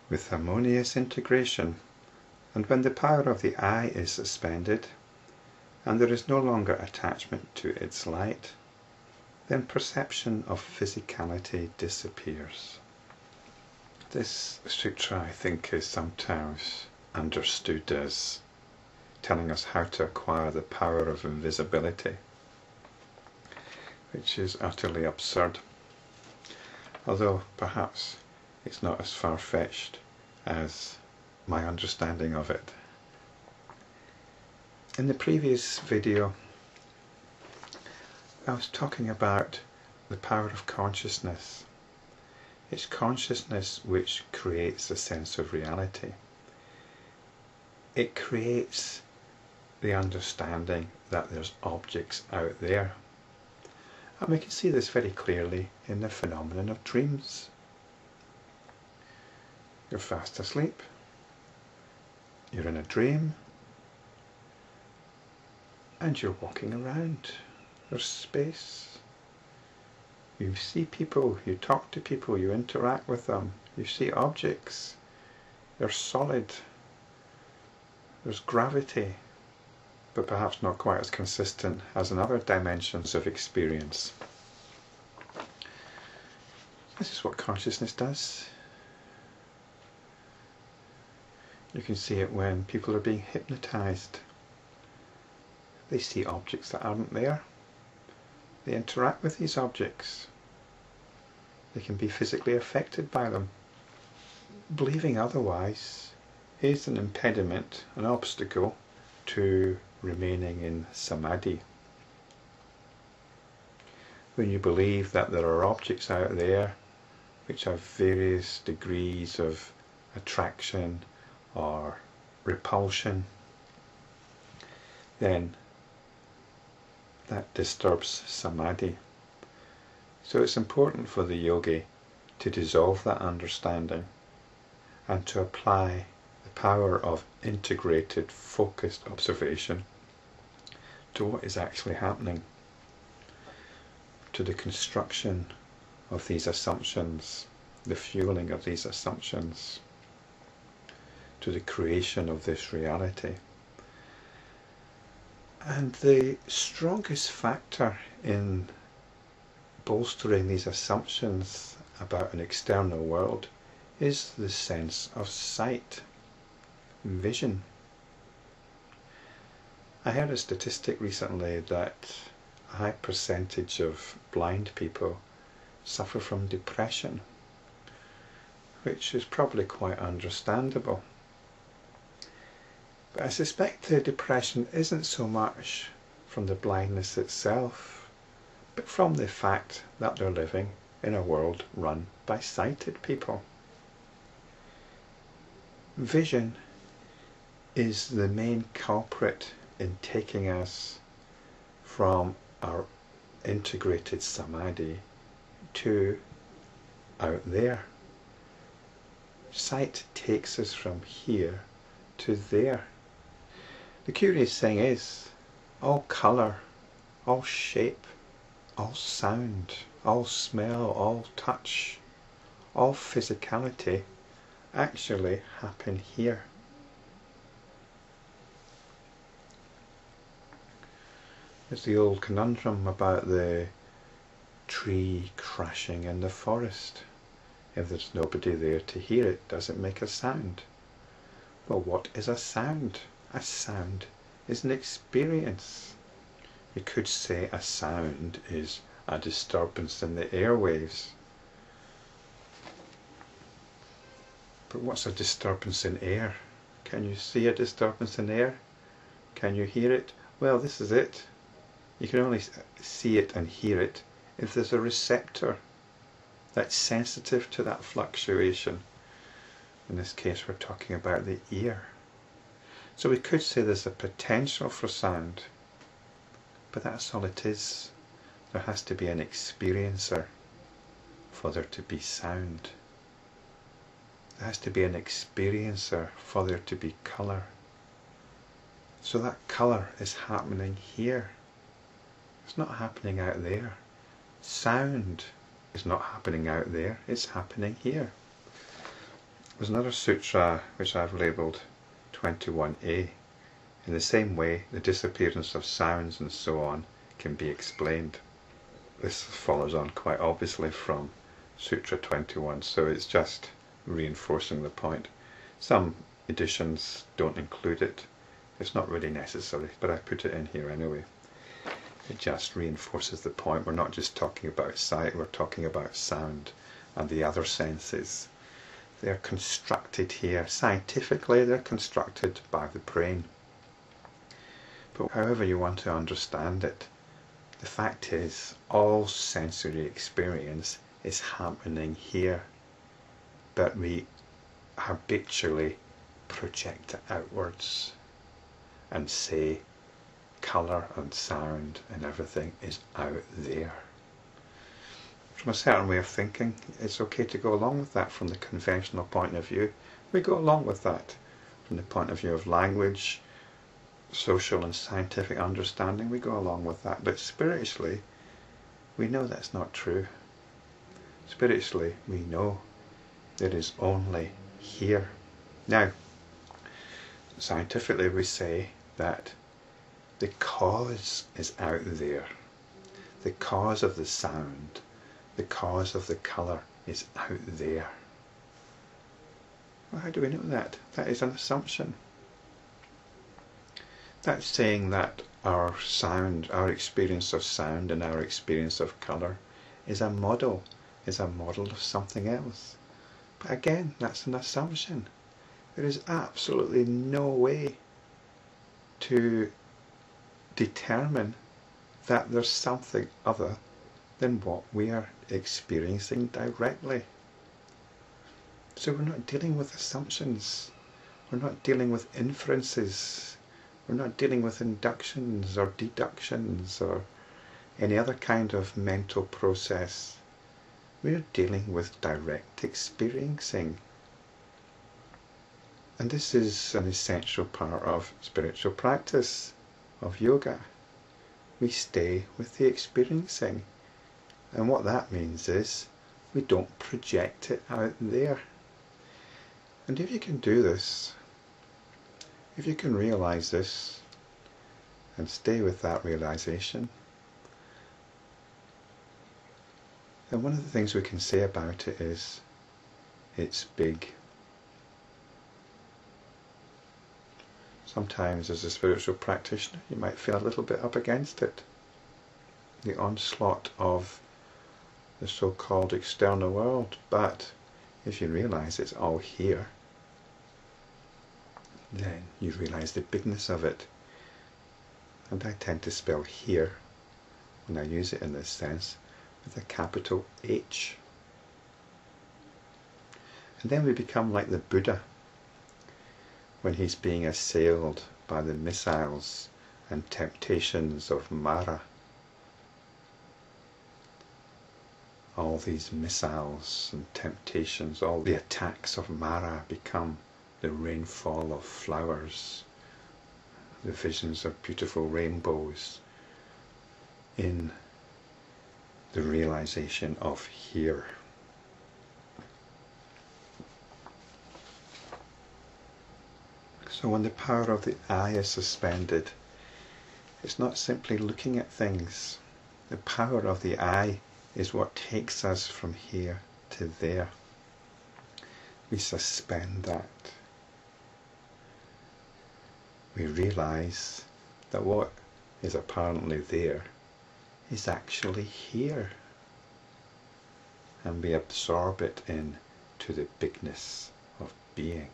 with harmonious integration, and when the power of the eye is suspended, and there is no longer attachment to its light, then perception of physicality disappears. This sutra, I think, is sometimes understood as telling us how to acquire the power of invisibility, which is utterly absurd, although perhaps it's not as far-fetched as my understanding of it. In the previous video, I was talking about the power of consciousness. It's consciousness which creates a sense of reality. It creates the understanding that there's objects out there. And we can see this very clearly in the phenomenon of dreams. You're fast asleep. You're in a dream. And you're walking around. There's space. You see people, you talk to people, you interact with them, you see objects. They're solid. There's gravity, but perhaps not quite as consistent as in other dimensions of experience. This is what consciousness does. You can see it when people are being hypnotized. They see objects that aren't there. They interact with these objects. They can be physically affected by them. Believing otherwise is an impediment, an obstacle to remaining in samadhi. When you believe that there are objects out there which have various degrees of attraction or repulsion, then that disturbs samadhi. So it's important for the yogi to dissolve that understanding and to apply the power of integrated, focused observation to what is actually happening, to the construction of these assumptions, the fueling of these assumptions, to the creation of this reality. And the strongest factor in bolstering these assumptions about an external world is the sense of sight, vision. I heard a statistic recently that a high percentage of blind people suffer from depression, which is probably quite understandable. But I suspect the depression isn't so much from the blindness itself, but from the fact that they're living in a world run by sighted people. Vision is the main culprit in taking us from our integrated samadhi to out there. Sight takes us from here to there. The curious thing is, all colour, all shape, all sound, all smell, all touch, all physicality actually happen here. There's the old conundrum about the tree crashing in the forest. If there's nobody there to hear it, does it make a sound? Well, what is a sound? A sound is an experience. You could say a sound is a disturbance in the airwaves. But what's a disturbance in air? Can you see a disturbance in air? Can you hear it? Well, this is it. You can only see it and hear it if there's a receptor that's sensitive to that fluctuation. In this case, we're talking about the ear. So we could say there's a potential for sound, but that's all it is. There has to be an experiencer for there to be sound. There has to be an experiencer for there to be colour. So that colour is happening here. It's not happening out there. Sound is not happening out there, it's happening here. There's another sutra which I've labelled 21a. In the same way, the disappearance of sounds and so on can be explained. This follows on quite obviously from Sutra 21, so it's just reinforcing the point. Some editions don't include it. It's not really necessary, but I put it in here anyway. It just reinforces the point. We're not just talking about sight, we're talking about sound and the other senses. They're constructed here. Scientifically, they're constructed by the brain. But however you want to understand it, the fact is, all sensory experience is happening here, but we habitually project it outwards and say colour and sound and everything is out there. From a certain way of thinking, it's okay to go along with that from the conventional point of view. We go along with that from the point of view of language, social and scientific understanding. We go along with that, but spiritually we know that's not true. Spiritually we know it is only here. Now, scientifically we say that the cause is out there. The cause of the sound, the cause of the colour is out there. Well, how do we know that? That is an assumption. That's saying that our sound, our experience of sound and our experience of colour is a model of something else. But again, that's an assumption. There is absolutely no way to determine that there's something other than what we are experiencing directly. So we're not dealing with assumptions. We're not dealing with inferences. We're not dealing with inductions or deductions or any other kind of mental process. We're dealing with direct experiencing. And this is an essential part of spiritual practice, of yoga. We stay with the experiencing. And what that means is we don't project it out there. And if you can do this, if you can realize this and stay with that realization, then one of the things we can say about it is it's big. Sometimes as a spiritual practitioner you might feel a little bit up against it. The onslaught of the so-called external world, but if you realize it's all here, then you realize the bigness of it. And I tend to spell here, when I use it in this sense, with a capital H. And then we become like the Buddha when he's being assailed by the missiles and temptations of Mara. All these missiles and temptations, all the attacks of Mara become the rainfall of flowers, the visions of beautiful rainbows in the realization of here. So when the power of the eye is suspended, it's not simply looking at things. The power of the eye is what takes us from here to there. We suspend that. We realize that what is apparently there is actually here. And we absorb it into the bigness of being.